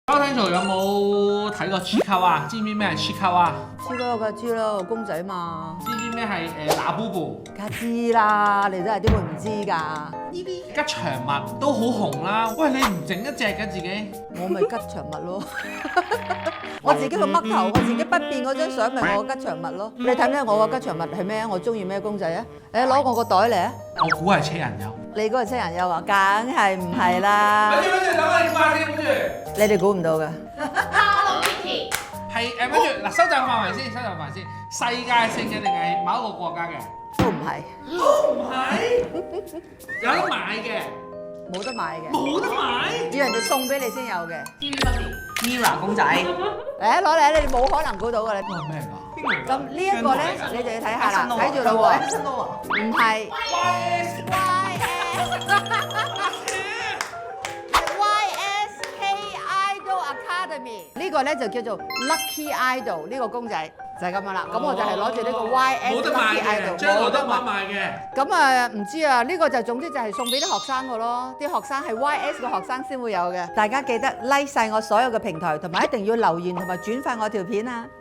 交聽眾有冇睇過 Chiikawa？知唔知咩係 Chiikawa？知咯，梗係知咯，公仔嘛。知唔知咩係那布布？梗係知啦，你真係點會唔知㗎？吉祥物都好紅啦。喂，你唔整一隻嘅自己？我咪吉祥物咯。我自己個嘜頭，我自己不變嗰張相咪我個吉祥物咯。你睇唔睇我個吉祥物係咩啊？我中意咩公仔啊？你攞我個袋嚟啊！我估係車人友。你嗰個車人友啊，梗係唔係啦？等住，等我哋快啲，跟住。你哋估唔到㗎。Hello Kitty。係跟住嗱，收集個範圍先，收集個範圍先。世界性嘅定係某一個國家嘅？都唔係。都唔係。有得買嘅。冇得買嘅。冇得買。要人哋送俾你先有嘅。Mira 公仔，嚟攞嚟，你哋冇可能估到㗎你。呢個咩㗎？咁呢一個咧，你就要睇下啦，睇住啦喎。唔係。YSK Idol Academy 呢個咧就叫做 Lucky Idol 呢個公仔就係咁樣啦。咁我就係攞住呢個 YS 冇得賣 Lucky 嘅， Idol 將來得賣嘅。咁啊唔知啊，呢個就總之就係送俾啲學生嘅咯。啲學生係 YS 嘅學生先會有嘅。大家記得 like 晒我所有嘅平台，同埋一定要留言同埋轉發我條片啊！